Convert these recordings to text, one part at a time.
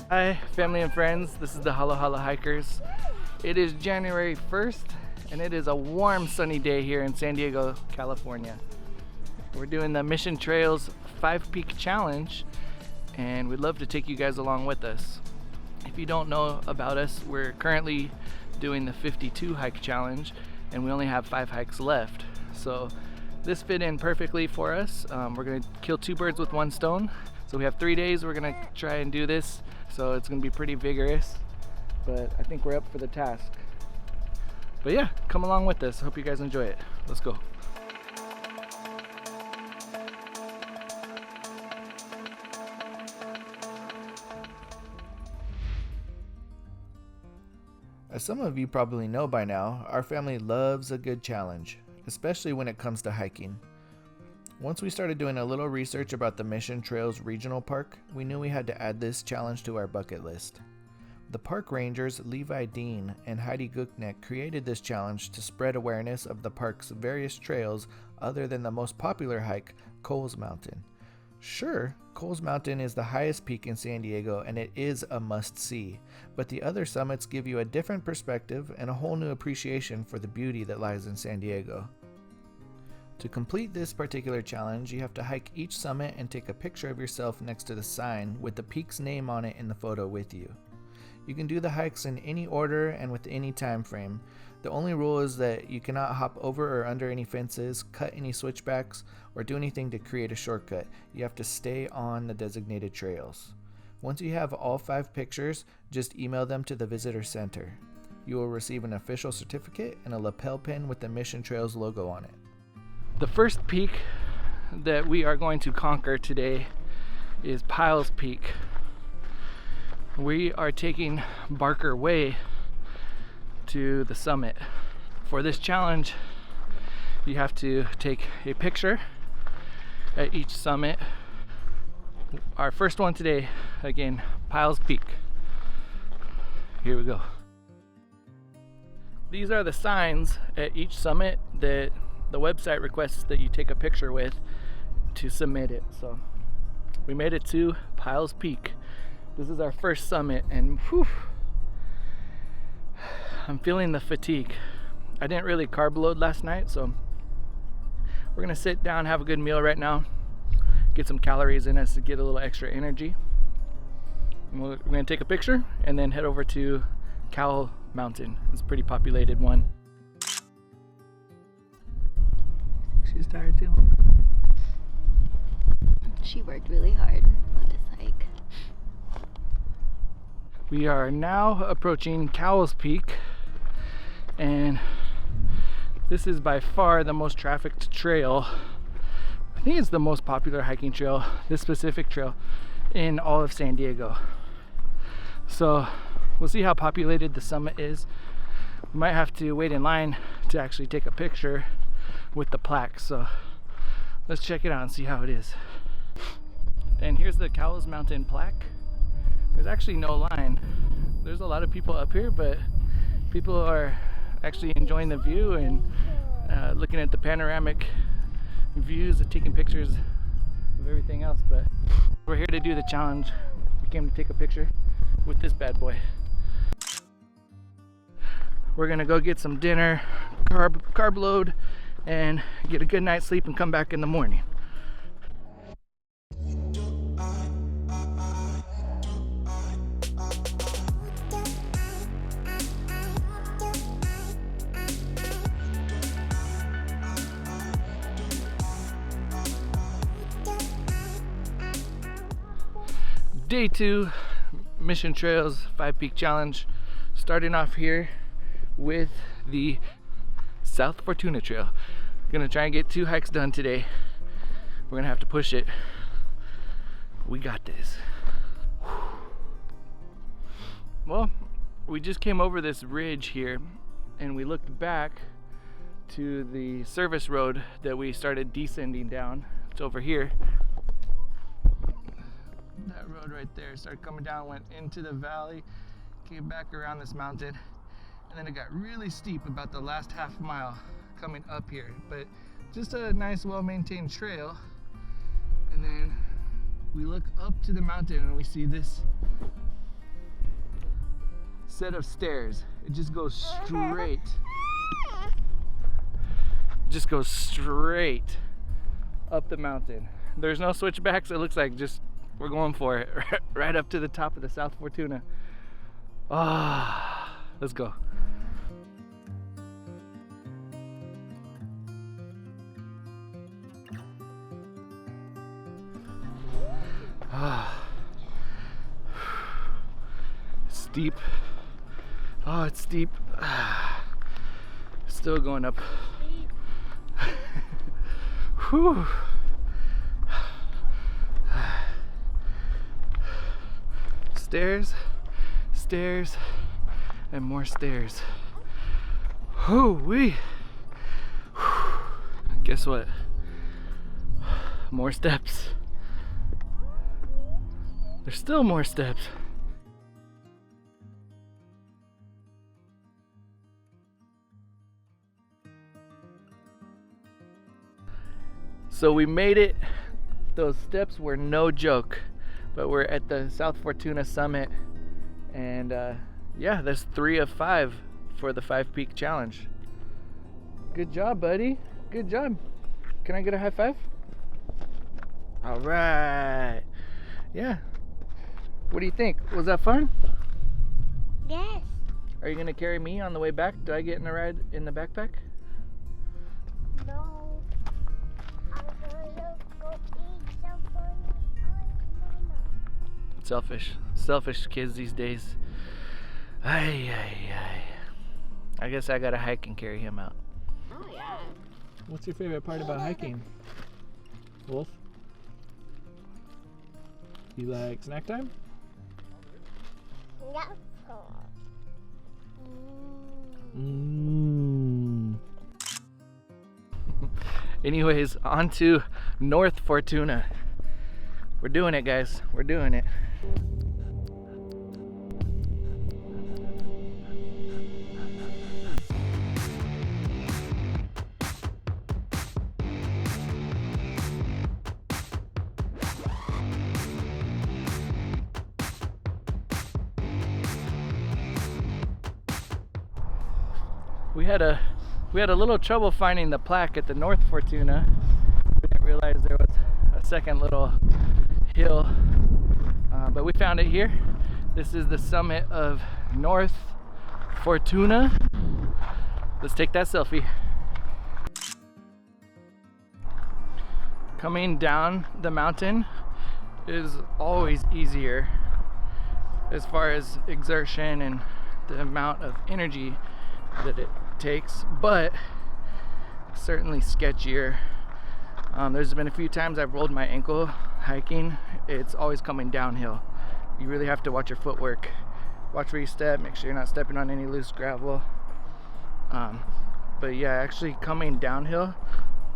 Hi family and friends, this is the Hala Hala Hikers. It is January 1st and it is a warm sunny day here in San Diego, California. We're doing the Mission Trails 5 Peak Challenge and we'd love to take you guys along with us. If you don't know about us, we're currently doing the 52 hike challenge and we only have 5 hikes left. So this fit in perfectly for us. We're going to kill 2 birds with 1 stone. So we have 3 days we're going to try and do this. So it's going to be pretty vigorous, but I think we're up for the task. But yeah, come along with us. Hope you guys enjoy it. Let's go. As some of you probably know by now, our family loves a good challenge, especially when it comes to hiking. Once we started doing a little research about the Mission Trails Regional Park, we knew we had to add this challenge to our bucket list. The park rangers Levi Dean and Heidi Guckneck created this challenge to spread awareness of the park's various trails other than the most popular hike, Cowles Mountain. Sure, Cowles Mountain is the highest peak in San Diego and it is a must-see, but the other summits give you a different perspective and a whole new appreciation for the beauty that lies in San Diego. To complete this particular challenge, you have to hike each summit and take a picture of yourself next to the sign with the peak's name on it in the photo with you. You can do the hikes in any order and with any time frame. The only rule is that you cannot hop over or under any fences, cut any switchbacks, or do anything to create a shortcut. You have to stay on the designated trails. Once you have all 5 pictures, just email them to the visitor center. You will receive an official certificate and a lapel pin with the Mission Trails logo on it. The first peak that we are going to conquer today is Pyles Peak. We are taking Barker Way to the summit. For this challenge, you have to take a picture at each summit. Our first one today, again, Pyles Peak. Here we go. These are the signs at each summit that the website requests that you take a picture with to submit it. So we made it to Pyles Peak. This is our first summit and whew, I'm feeling the fatigue. I didn't really carb load last night, so we're gonna sit down, have a good meal right now, get some calories in us to get a little extra energy. And we're gonna take a picture and then head over to Cowles Mountain. It's a pretty populated one. She's tired too. She worked really hard on this hike. We are now approaching Cowles Peak, and this is by far the most trafficked trail. I think it's the most popular hiking trail, this specific trail, in all of San Diego. So we'll see how populated the summit is. We might have to wait in line to actually take a picture with the plaque, so let's check it out and see how it is. And here's the Cowles Mountain plaque. There's actually no line. There's a lot of people up here, but people are actually enjoying the view and looking at the panoramic views and taking pictures of everything else. But we're here to do the challenge. We came to take a picture with this bad boy. We're gonna go get some dinner, carb load, and get a good night's sleep and come back in the morning. Day 2, Mission Trails 5 Peak Challenge. Starting off here with the South Fortuna Trail. Gonna try and get 2 hikes done today. We're gonna have to push it. We got this. Well, we just came over this ridge here and we looked back to the service road that we started descending down. It's over here. That road right there started coming down, went into the valley, came back around this mountain, and then it got really steep about the last half mile coming up here. But just a nice, well-maintained trail. And then we look up to the mountain and we see this set of stairs. It just goes straight. Just goes straight up the mountain. There's no switchbacks. It looks like just we're going for it right up to the top of the South Fortuna. Ah, let's go. Ah, steep. Oh, it's steep. Ah, still going up. Whew. Stairs, stairs, and more stairs. Whoo-wee. Guess what? More steps. There's still more steps. So we made it. Those steps were no joke, but we're at the South Fortuna summit, and yeah, that's 3 of 5 for the 5 Peak challenge. Good job, buddy. Good job. Can I get a high five? All right. Yeah. What do you think? Was that fun? Yes. Are you gonna carry me on the way back? Do I get in a ride in the backpack? No. I'm gonna go eat some food. Selfish kids these days. Ay. I guess I gotta hike and carry him out. Oh yeah. What's your favorite part about hiking, Wolf? You like snack time? Yeah. Anyways, on to North Fortuna. We're doing it, guys. We're doing it. We had a little trouble finding the plaque at the North Fortuna. We didn't realize there was a second little hill, but we found it here. This is the summit of North Fortuna. Let's take that selfie. Coming down the mountain is always easier as far as exertion and the amount of energy that it takes, but certainly sketchier. There's been a few times I've rolled my ankle hiking. It's always coming downhill. You really have to watch your footwork. Watch where you step, make sure you're not stepping on any loose gravel. But yeah, actually coming downhill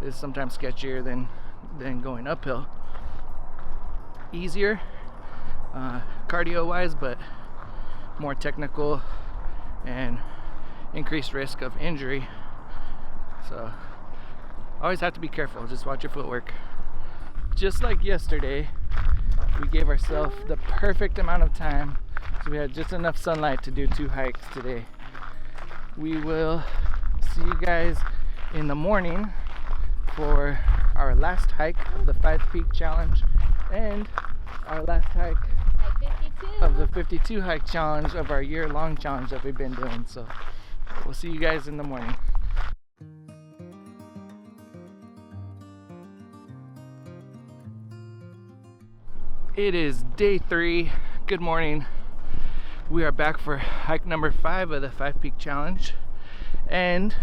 is sometimes sketchier than going uphill. Easier cardio wise, but more technical and increased risk of injury. So always have to be careful. Just watch your footwork. Just like yesterday, we gave ourselves the perfect amount of time, so we had just enough sunlight to do 2 hikes today. We will see you guys in the morning for our last hike of the 5 Peak challenge and our last hike of the 52 hike challenge of our year-long challenge that we've been doing. So we'll see you guys in the morning. It is day 3. Good morning. We are back for hike number 5 of the 5 Peak challenge and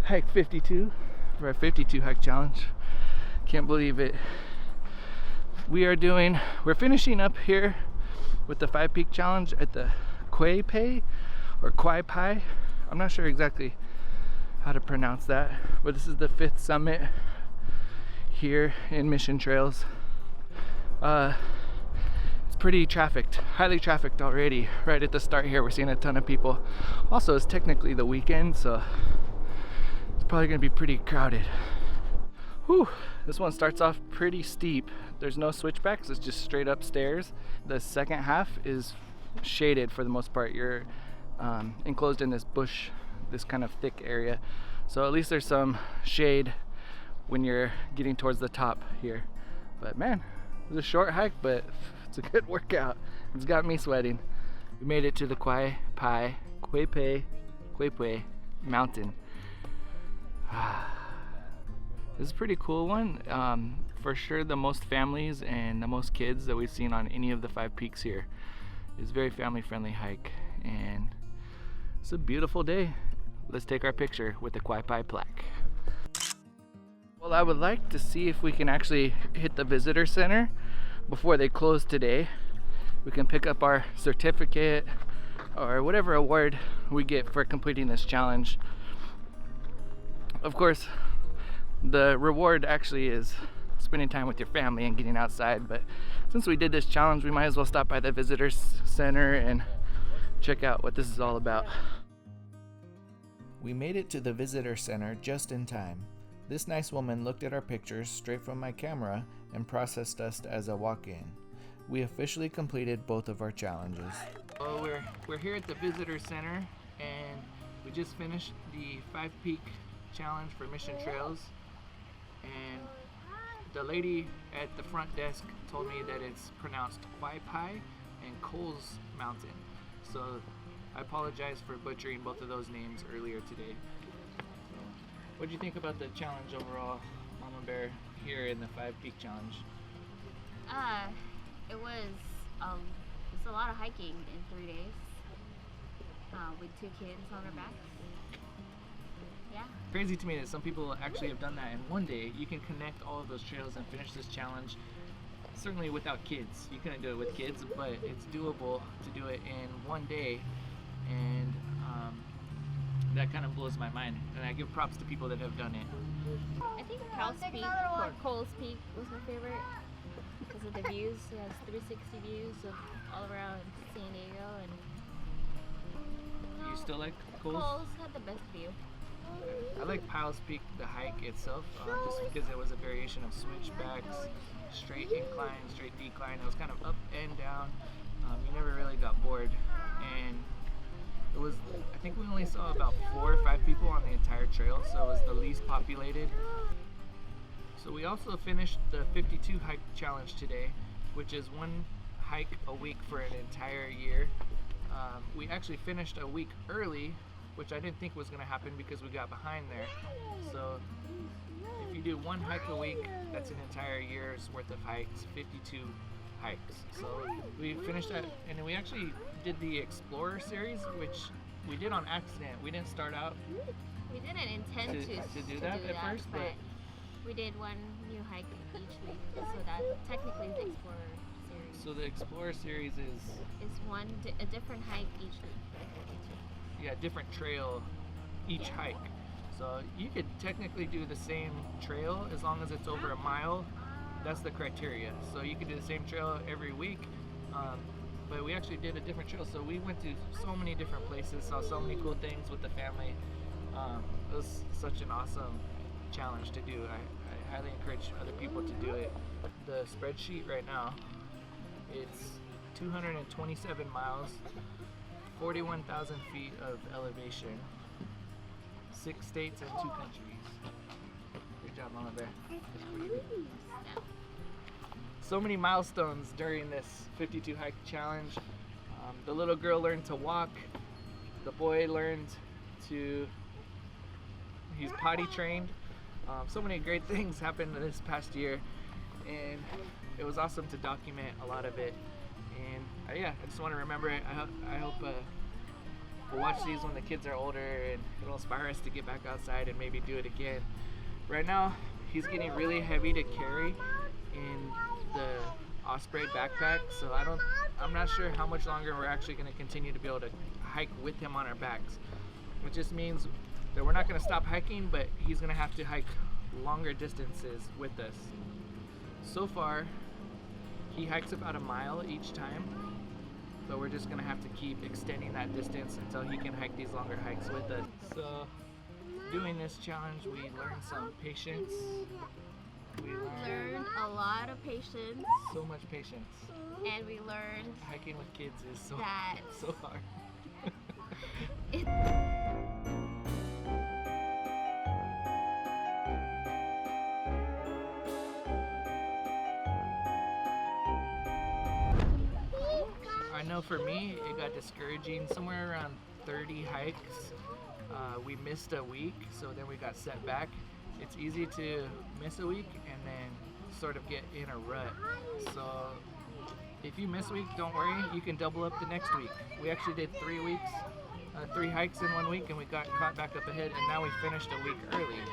hike 52 for our 52 hike challenge. Can't believe it. We're finishing up here with the 5 Peak challenge at the Kwaay Paay or Kwaay Paay. I'm not sure exactly how to pronounce that, but this is the 5th summit here in Mission Trails. It's pretty trafficked, highly trafficked already. Right at the start here, we're seeing a ton of people. Also, it's technically the weekend, so it's probably gonna be pretty crowded. Whew, this one starts off pretty steep. There's no switchbacks, it's just straight up stairs. The second half is shaded for the most part. You're enclosed in this bush, this kind of thick area. So at least there's some shade when you're getting towards the top here. But man, it was a short hike, but it's a good workout. It's got me sweating. We made it to the Kwaay Paay, Kwaay Paay mountain. This is a pretty cool one. For sure the most families and the most kids that we've seen on any of the 5 peaks here. It's a very family friendly hike, and it's a beautiful day. Let's take our picture with the Kwaay Paay plaque. Well, I would like to see if we can actually hit the visitor center before they close today. We can pick up our certificate or whatever award we get for completing this challenge. Of course, the reward actually is spending time with your family and getting outside, but since we did this challenge, we might as well stop by the visitor center and check out what this is all about. We made it to the visitor center just in time. This nice woman looked at our pictures straight from my camera and processed us as a walk-in. We officially completed both of our challenges. Well, we're here at the visitor center, and we just finished the 5 Peak challenge for Mission Trails, and the lady at the front desk told me that it's pronounced Kwaay Paay and Cowles Mountain. So I apologize for butchering both of those names earlier today. What do you think about the challenge overall, Mama Bear, here in the 5 Peak challenge? It's a lot of hiking in 3 days with 2 kids on our backs. Yeah. Crazy to me that some people actually have done that in 1 day. You can connect all of those trails and finish this challenge. Certainly without kids. You couldn't do it with kids, but it's doable to do it in 1 day, and that kind of blows my mind, and I give props to people that have done it. I think Pyles Peak or Cowles Peak was my favorite because of the views. It has 360 views of all around San Diego, and You still like Cowles? Cowles had the best view. I like Pyles Peak, the hike itself, just because it was a variation of switchbacks, straight incline, straight decline. It was kind of up and down. You never really got bored, and it was, I think we only saw about 4 or 5 people on the entire trail, so it was the least populated. So we also finished the 52 hike challenge today, which is 1 hike a week for an entire year. We actually finished a week early, which I didn't think was going to happen because we got behind there. So if you do 1 hike a week, that's an entire year's worth of hikes, 52 hikes. So we finished that, and then we actually did the Explorer series, which we did on accident. We didn't start out We didn't intend to do that at first, but but we did 1 new hike each week, so that technically is the Explorer series. so the Explorer series is, It's a different hike each week. yeah, different trail each hike. So you could technically do the same trail as long as it's over a mile. That's the criteria. So you could do the same trail every week, but we actually did a different trail. So we went to so many different places, saw so many cool things with the family. It was such an awesome challenge to do. I highly encourage other people to do it. The spreadsheet right now, it's 227 miles, 41,000 feet of elevation, 6 states and 2 countries. Good job, Mama Bear. So many milestones during this 52 hike challenge. The little girl learned to walk. The boy learned to, he's potty trained. So many great things happened this past year, and it was awesome to document a lot of it. And yeah, I just want to remember it. I hope we'll watch these when the kids are older, and it'll inspire us to get back outside and maybe do it again. Right now, he's getting really heavy to carry in the Osprey backpack, so I'm not sure how much longer we're actually going to continue to be able to hike with him on our backs. Which just means that we're not going to stop hiking, but he's going to have to hike longer distances with us. So far, he hikes about a mile each time, but we're just going to have to keep extending that distance until he can hike these longer hikes with us. So, doing this challenge, we learned some patience. We Learned a lot of patience, so much patience. and we learned Hiking with kids is so that so hard. I know for me, it got discouraging. Somewhere around 30 hikes, we missed a week, so then we got set back. It's easy to miss a week and then sort of get in a rut. So if you miss a week, don't worry, you can double up the next week. We actually did 3 weeks, 3 hikes in 1 week, and we got caught back up ahead, and now we finished a week early.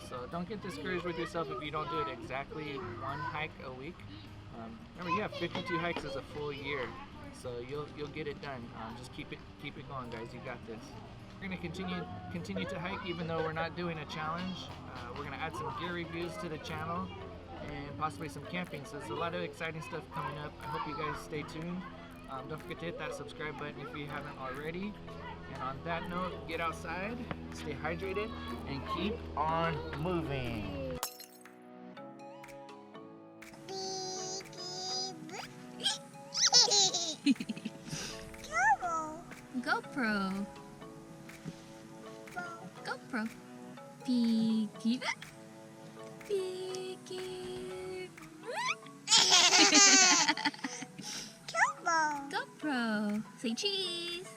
So don't get discouraged with yourself if you don't do it exactly 1 hike a week. Remember, you have 52 hikes as a full year, so you'll get it done. Just keep it going, guys. You got this. We're gonna continue to hike even though we're not doing a challenge. We're gonna add some gear reviews to the channel and possibly some camping. So there's a lot of exciting stuff coming up. I hope you guys stay tuned. Don't forget to hit that subscribe button if you haven't already. And on that note, get outside, stay hydrated, and keep on moving. GoPro. GoPro. Peeky. Peeky. GoPro. Say cheese.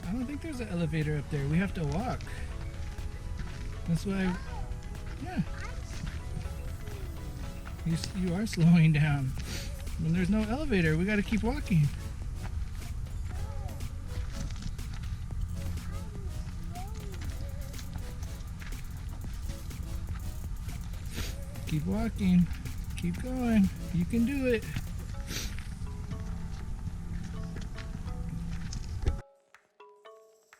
I don't think there's an elevator up there. We have to walk. That's why, yeah. You are slowing down. When there's no elevator, we gotta keep walking. Keep walking. Keep going. You can do it.